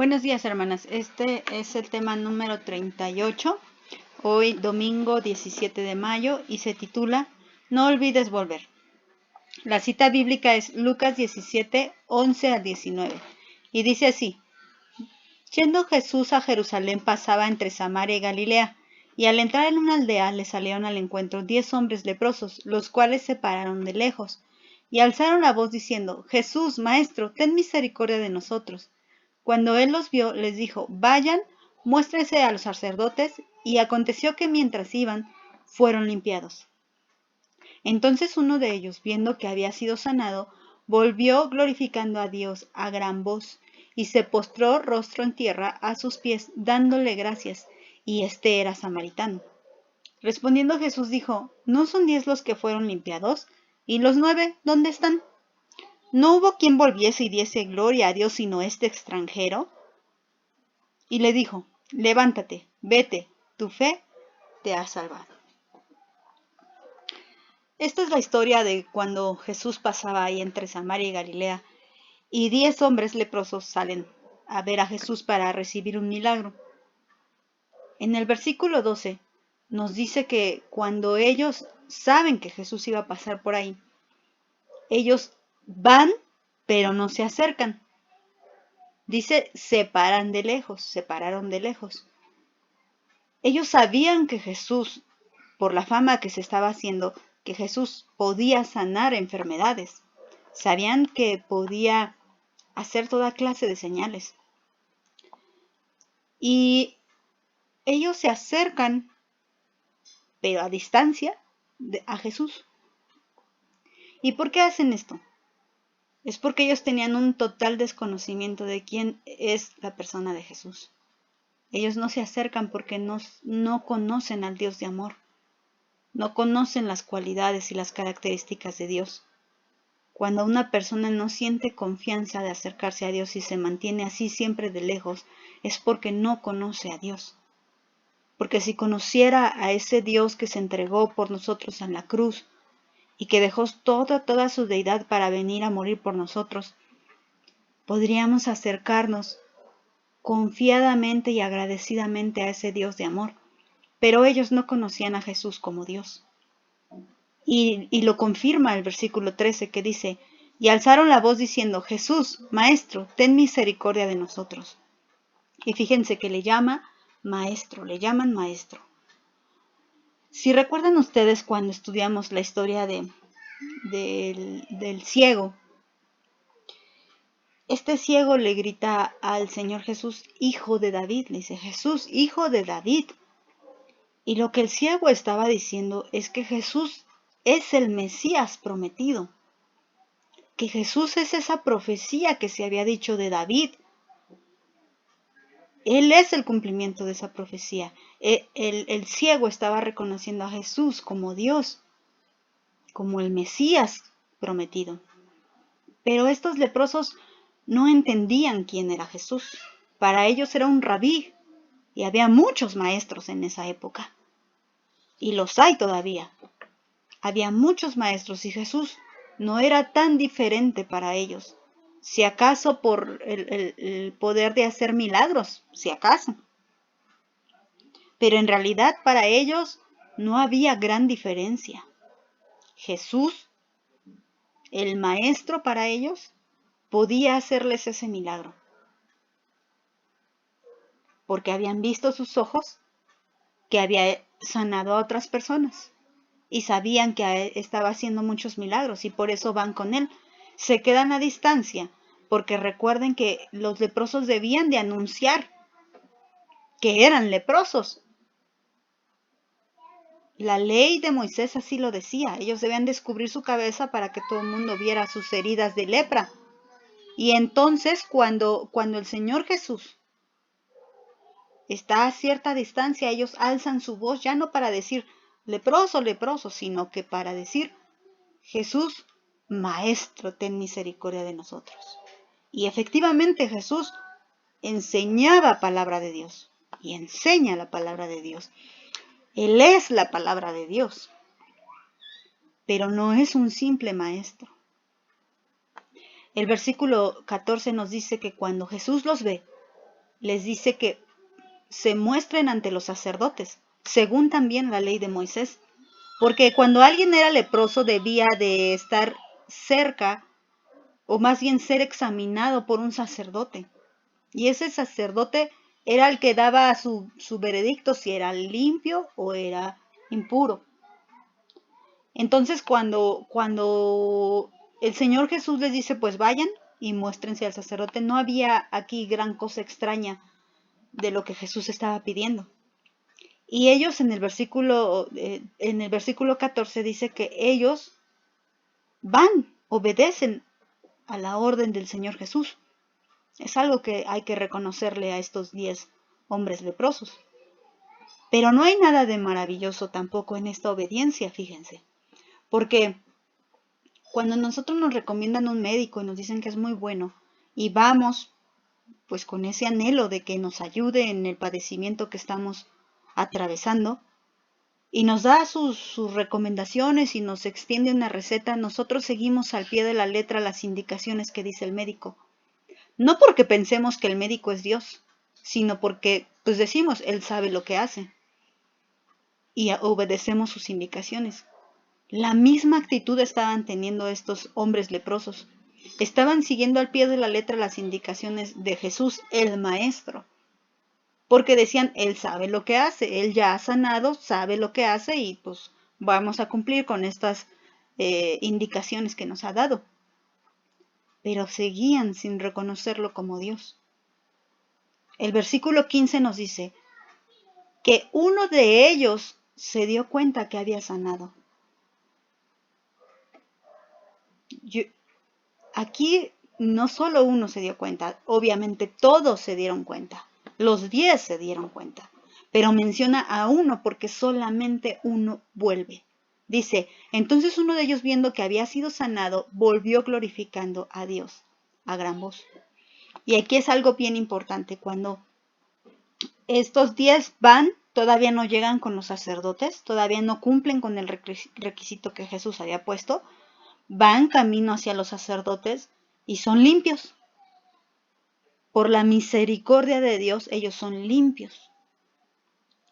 Buenos días, hermanas. Este es el tema número 38, hoy domingo 17 de mayo, y se titula No olvides volver. La cita bíblica es Lucas 17, 11 al 19, y dice así: Yendo Jesús a Jerusalén pasaba entre Samaria y Galilea, y al entrar en una aldea le salieron al encuentro 10 hombres leprosos, los cuales se pararon de lejos, y alzaron la voz diciendo: Jesús, Maestro, ten misericordia de nosotros. Cuando él los vio, les dijo: Vayan, muéstrense a los sacerdotes. Y aconteció que mientras iban, fueron limpiados. Entonces uno de ellos, viendo que había sido sanado, volvió glorificando a Dios a gran voz, y se postró rostro en tierra a sus pies, dándole gracias, y este era samaritano. Respondiendo Jesús dijo: ¿No son 10 los que fueron limpiados? ¿Y los 9 dónde están? ¿No hubo quien volviese y diese gloria a Dios sino este extranjero? Y le dijo: Levántate, vete, tu fe te ha salvado. Esta es la historia de cuando Jesús pasaba ahí entre Samaria y Galilea, y 10 hombres leprosos salen a ver a Jesús para recibir un milagro. En el versículo 12 nos dice que cuando ellos saben que Jesús iba a pasar por ahí, ellos van, pero no se acercan. Dice, se pararon de lejos. Ellos sabían que Jesús, por la fama que se estaba haciendo, que Jesús podía sanar enfermedades. Sabían que podía hacer toda clase de señales. Y ellos se acercan, pero a distancia, a Jesús. ¿Y por qué hacen esto? Es porque ellos tenían un total desconocimiento de quién es la persona de Jesús. Ellos no se acercan porque no conocen al Dios de amor. No conocen las cualidades y las características de Dios. Cuando una persona no siente confianza de acercarse a Dios y se mantiene así siempre de lejos, es porque no conoce a Dios. Porque si conociera a ese Dios que se entregó por nosotros en la cruz y que dejó toda su deidad para venir a morir por nosotros, podríamos acercarnos confiadamente y agradecidamente a ese Dios de amor. Pero ellos no conocían a Jesús como Dios. Y lo confirma el versículo 13 que dice: Y alzaron la voz diciendo: Jesús, Maestro, ten misericordia de nosotros. Y fíjense que le llaman maestro. Si recuerdan ustedes cuando estudiamos la historia del ciego, este ciego le grita al Señor Jesús: Hijo de David, le dice: Jesús, Hijo de David. Y lo que el ciego estaba diciendo es que Jesús es el Mesías prometido, que Jesús es esa profecía que se había dicho de David. Él es el cumplimiento de esa profecía. El ciego estaba reconociendo a Jesús como Dios, como el Mesías prometido. Pero estos leprosos no entendían quién era Jesús. Para ellos era un rabí, y había muchos maestros en esa época. Y los hay todavía. Había muchos maestros y Jesús no era tan diferente para ellos. Si acaso por el poder de hacer milagros, si acaso. Pero en realidad para ellos no había gran diferencia. Jesús, el maestro para ellos, podía hacerles ese milagro. Porque habían visto sus ojos que había sanado a otras personas. Y sabían que estaba haciendo muchos milagros y por eso van con él. Se quedan a distancia porque recuerden que los leprosos debían de anunciar que eran leprosos. La ley de Moisés así lo decía. Ellos debían descubrir su cabeza para que todo el mundo viera sus heridas de lepra. Y entonces cuando el Señor Jesús está a cierta distancia, ellos alzan su voz ya no para decir leproso, leproso, sino que para decir: Jesús, Maestro, ten misericordia de nosotros. Y efectivamente Jesús enseñaba palabra de Dios y enseña la palabra de Dios. Él es la palabra de Dios, pero no es un simple maestro. El versículo 14 nos dice que cuando Jesús los ve, les dice que se muestren ante los sacerdotes, según también la ley de Moisés. Porque cuando alguien era leproso debía de estar cerca, o más bien ser examinado por un sacerdote. Y ese sacerdote era el que daba su veredicto si era limpio o era impuro. Entonces cuando el Señor Jesús les dice, pues vayan y muéstrense al sacerdote, no había aquí gran cosa extraña de lo que Jesús estaba pidiendo. Y ellos en el versículo 14 dice que ellos van, obedecen a la orden del Señor Jesús. Es algo que hay que reconocerle a estos 10 hombres leprosos. Pero no hay nada de maravilloso tampoco en esta obediencia, fíjense. Porque cuando nosotros nos recomiendan un médico y nos dicen que es muy bueno, y vamos pues con ese anhelo de que nos ayude en el padecimiento que estamos atravesando, y nos da sus recomendaciones y nos extiende una receta, nosotros seguimos al pie de la letra las indicaciones que dice el médico. No porque pensemos que el médico es Dios, sino porque pues decimos, Él sabe lo que hace. Y obedecemos sus indicaciones. La misma actitud estaban teniendo estos hombres leprosos. Estaban siguiendo al pie de la letra las indicaciones de Jesús, el Maestro. Porque decían, Él sabe lo que hace, Él ya ha sanado, sabe lo que hace y pues vamos a cumplir con estas indicaciones que nos ha dado. Pero seguían sin reconocerlo como Dios. El versículo 15 nos dice que uno de ellos se dio cuenta que había sanado. Aquí no solo uno se dio cuenta, obviamente todos se dieron cuenta, los 10 se dieron cuenta, pero menciona a uno porque solamente uno vuelve. Dice, entonces uno de ellos viendo que había sido sanado, volvió glorificando a Dios a gran voz. Y aquí es algo bien importante, cuando estos 10 van, todavía no llegan con los sacerdotes, todavía no cumplen con el requisito que Jesús había puesto, van camino hacia los sacerdotes y son limpios. Por la misericordia de Dios, ellos son limpios.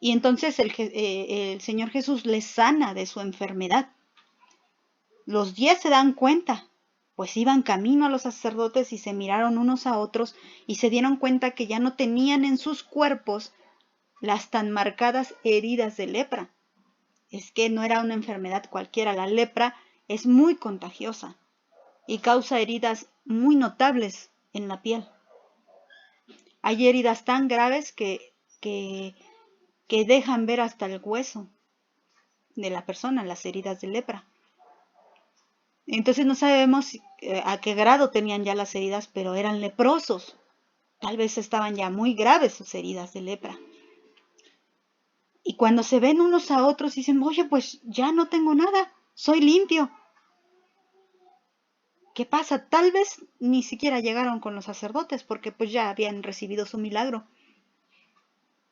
Y entonces el Señor Jesús les sana de su enfermedad. Los 10 se dan cuenta, pues iban camino a los sacerdotes y se miraron unos a otros y se dieron cuenta que ya no tenían en sus cuerpos las tan marcadas heridas de lepra. Es que no era una enfermedad cualquiera, la lepra es muy contagiosa y causa heridas muy notables en la piel. Hay heridas tan graves que dejan ver hasta el hueso de la persona, las heridas de lepra. Entonces no sabemos a qué grado tenían ya las heridas, pero eran leprosos. Tal vez estaban ya muy graves sus heridas de lepra. Y cuando se ven unos a otros dicen, oye, pues ya no tengo nada, soy limpio. ¿Qué pasa? Tal vez ni siquiera llegaron con los sacerdotes porque pues ya habían recibido su milagro.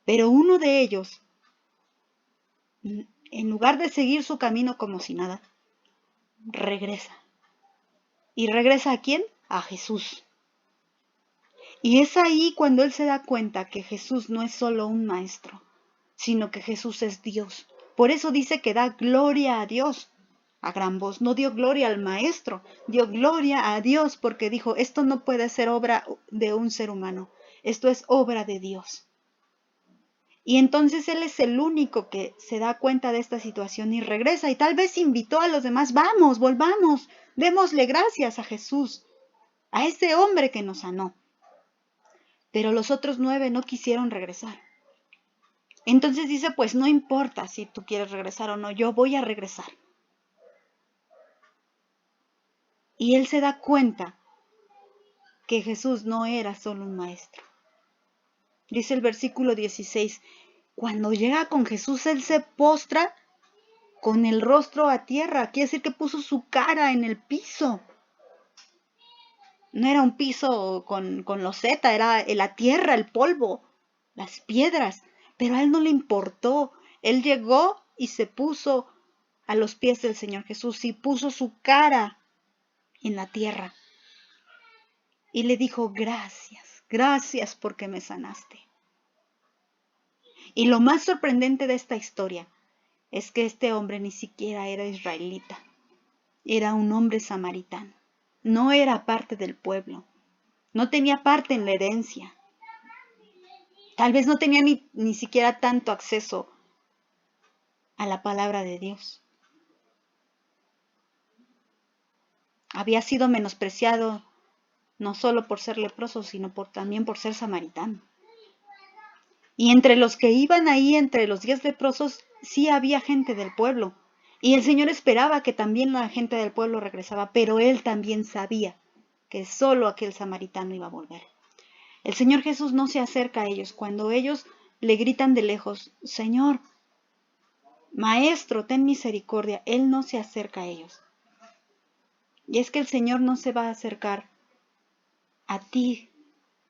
Pero uno de ellos, en lugar de seguir su camino como si nada, regresa. ¿Y regresa a quién? A Jesús. Y es ahí cuando él se da cuenta que Jesús no es solo un maestro, sino que Jesús es Dios. Por eso dice que da gloria a Dios a gran voz. No dio gloria al maestro, dio gloria a Dios porque dijo, esto no puede ser obra de un ser humano, esto es obra de Dios. Y entonces él es el único que se da cuenta de esta situación y regresa y tal vez invitó a los demás, vamos, volvamos, démosle gracias a Jesús, a ese hombre que nos sanó. Pero los otros 9 no quisieron regresar. Entonces dice, pues no importa si tú quieres regresar o no, yo voy a regresar. Y él se da cuenta que Jesús no era solo un maestro. Dice el versículo 16, cuando llega con Jesús, él se postra con el rostro a tierra. Quiere decir que puso su cara en el piso. No era un piso con loseta, era la tierra, el polvo, las piedras. Pero a él no le importó. Él llegó y se puso a los pies del Señor Jesús y puso su cara en la tierra. Y le dijo, gracias. gracias porque me sanaste. Y lo más sorprendente de esta historia es que este hombre ni siquiera era israelita, era un hombre samaritano, no era parte del pueblo, no tenía parte en la herencia, tal vez no tenía ni siquiera tanto acceso a la palabra de Dios. Había sido menospreciado no solo por ser leproso, sino también por ser samaritano. Y entre los que iban ahí, entre los 10 leprosos, sí había gente del pueblo. Y el Señor esperaba que también la gente del pueblo regresaba, pero Él también sabía que solo aquel samaritano iba a volver. El Señor Jesús no se acerca a ellos. Cuando ellos le gritan de lejos, Señor, Maestro, ten misericordia, Él no se acerca a ellos. Y es que el Señor no se va a acercar a ti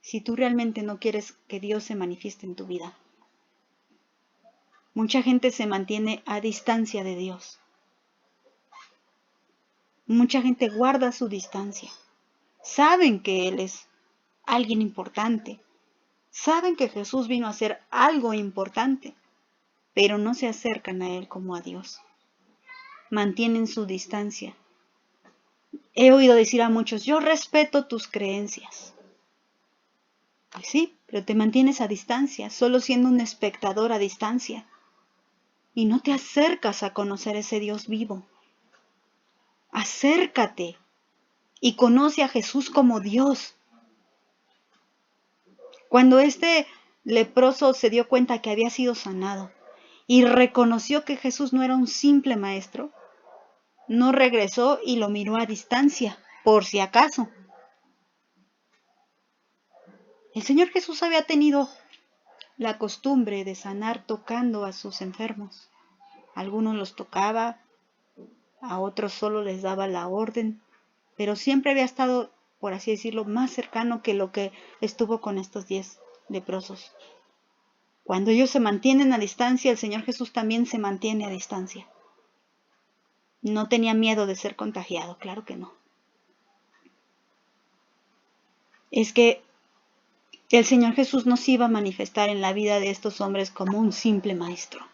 si tú realmente no quieres que Dios se manifieste en tu vida. Mucha gente se mantiene a distancia de Dios. Mucha gente guarda su distancia. Saben que Él es alguien importante. Saben que Jesús vino a hacer algo importante, pero no se acercan a Él como a Dios. Mantienen su distancia. He oído decir a muchos, yo respeto tus creencias. Pues sí, pero te mantienes a distancia, solo siendo un espectador a distancia. Y no te acercas a conocer ese Dios vivo. Acércate y conoce a Jesús como Dios. Cuando este leproso se dio cuenta que había sido sanado y reconoció que Jesús no era un simple maestro, no regresó y lo miró a distancia, por si acaso. El Señor Jesús había tenido la costumbre de sanar tocando a sus enfermos. A algunos los tocaba, a otros solo les daba la orden, pero siempre había estado, por así decirlo, más cercano que lo que estuvo con estos 10 leprosos. Cuando ellos se mantienen a distancia, el Señor Jesús también se mantiene a distancia. No tenía miedo de ser contagiado, claro que no. Es que el Señor Jesús no se iba a manifestar en la vida de estos hombres como un simple maestro.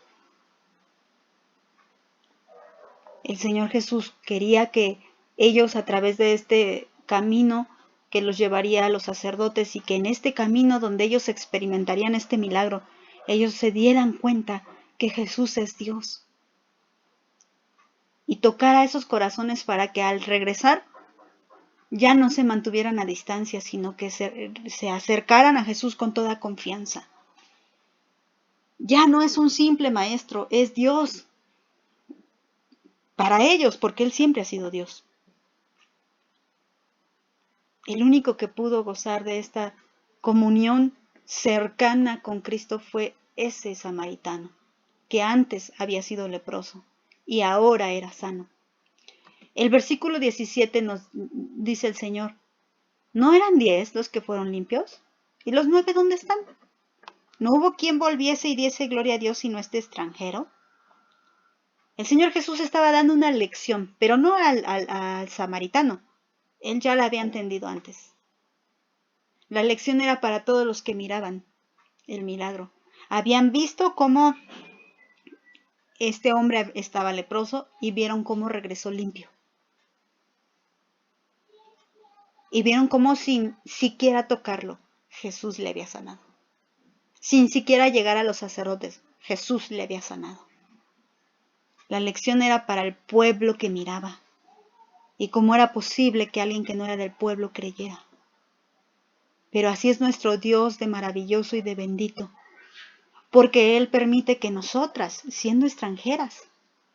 El Señor Jesús quería que ellos, a través de este camino que los llevaría a los sacerdotes, y que en este camino donde ellos experimentarían este milagro, ellos se dieran cuenta que Jesús es Dios. Y tocar a esos corazones para que al regresar ya no se mantuvieran a distancia, sino que se acercaran a Jesús con toda confianza. Ya no es un simple maestro, es Dios. Para ellos, porque Él siempre ha sido Dios. El único que pudo gozar de esta comunión cercana con Cristo fue ese samaritano, que antes había sido leproso y ahora era sano. El versículo 17 nos dice el Señor, ¿no eran 10 los que fueron limpios? ¿Y los 9 dónde están? ¿No hubo quien volviese y diese gloria a Dios sino este extranjero? El Señor Jesús estaba dando una lección, pero no al samaritano. Él ya la había entendido antes. La lección era para todos los que miraban el milagro. Habían visto cómo este hombre estaba leproso y vieron cómo regresó limpio. Y vieron cómo sin siquiera tocarlo, Jesús le había sanado. Sin siquiera llegar a los sacerdotes, Jesús le había sanado. La lección era para el pueblo que miraba. Y cómo era posible que alguien que no era del pueblo creyera. Pero así es nuestro Dios de maravilloso y de bendito. Porque Él permite que nosotras, siendo extranjeras,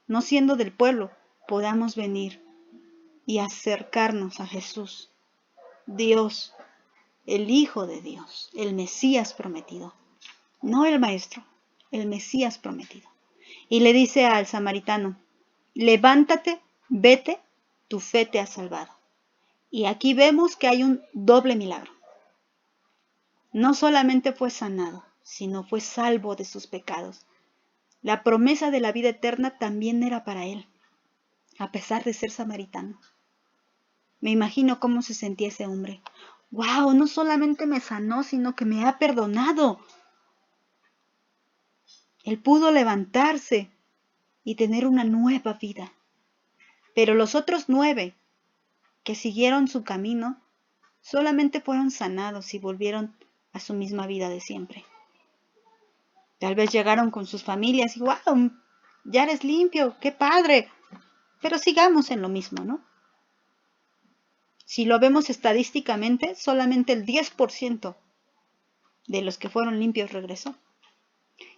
no siendo del pueblo, podamos venir y acercarnos a Jesús, Dios, el Hijo de Dios, el Mesías prometido. No el Maestro, el Mesías prometido. Y le dice al samaritano, levántate, vete, tu fe te ha salvado. Y aquí vemos que hay un doble milagro. No solamente fue sanado, sino fue salvo de sus pecados. La promesa de la vida eterna también era para él, a pesar de ser samaritano. Me imagino cómo se sentía ese hombre. wow, no solamente me sanó, sino que me ha perdonado. Él pudo levantarse y tener una nueva vida. Pero los otros 9 que siguieron su camino solamente fueron sanados y volvieron a su misma vida de siempre. Tal vez llegaron con sus familias y wow, ya eres limpio, qué padre. Pero sigamos en lo mismo, ¿no? Si lo vemos estadísticamente, solamente el 10% de los que fueron limpios regresó.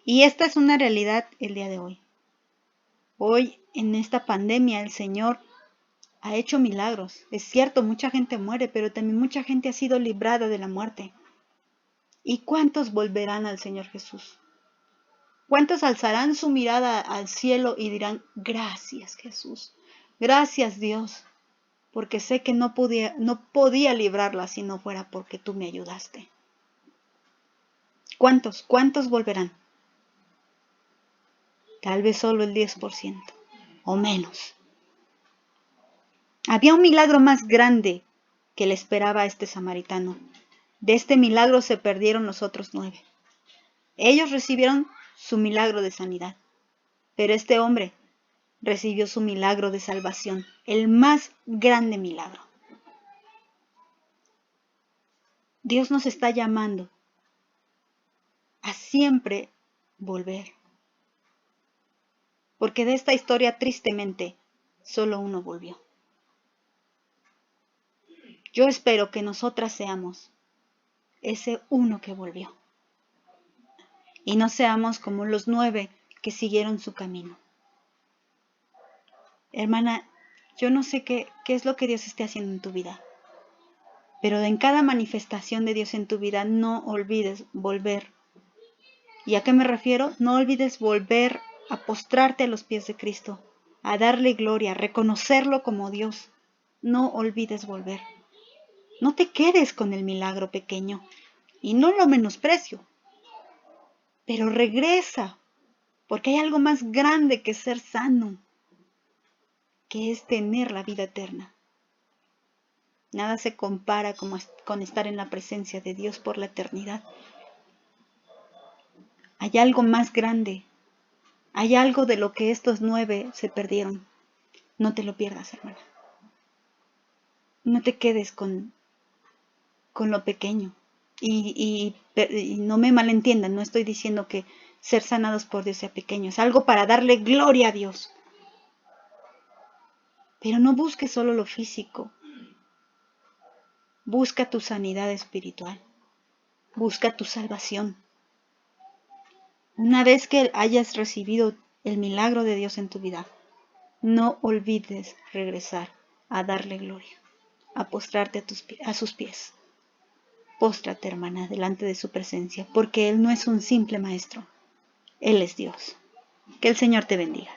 Y esta es una realidad el día de hoy. Hoy, en esta pandemia, el Señor ha hecho milagros. Es cierto, mucha gente muere, pero también mucha gente ha sido librada de la muerte. ¿Y cuántos volverán al Señor Jesús? ¿Cuántos alzarán su mirada al cielo y dirán, gracias Jesús, gracias Dios, porque sé que no podía librarla si no fuera porque tú me ayudaste? ¿Cuántos volverán? Tal vez solo el 10% o menos. Había un milagro más grande que le esperaba a este samaritano. De este milagro se perdieron los otros 9. Ellos recibieron su milagro de sanidad, pero este hombre recibió su milagro de salvación, el más grande milagro. Dios nos está llamando a siempre volver, porque de esta historia tristemente solo uno volvió. Yo espero que nosotras seamos ese uno que volvió y no seamos como los 9 que siguieron su camino. Hermana, yo no sé qué es lo que Dios esté haciendo en tu vida, pero en cada manifestación de Dios en tu vida no olvides volver. ¿Y a qué me refiero? No olvides volver a postrarte a los pies de Cristo, a darle gloria, a reconocerlo como Dios. No olvides volver. No te quedes con el milagro pequeño y no lo menosprecio, pero regresa, porque hay algo más grande que ser sano, que es tener la vida eterna. Nada se compara con estar en la presencia de Dios por la eternidad. Hay algo más grande. Hay algo de lo que estos 9 se perdieron. No te lo pierdas, hermana. No te quedes con lo pequeño. Y no me malentiendan, no estoy diciendo que ser sanados por Dios sea pequeño. Es algo para darle gloria a Dios. Pero no busques solo lo físico. Busca tu sanidad espiritual. Busca tu salvación. Una vez que hayas recibido el milagro de Dios en tu vida, no olvides regresar a darle gloria, a postrarte a sus pies. Póstrate, hermana, delante de su presencia, porque Él no es un simple maestro. Él es Dios. Que el Señor te bendiga.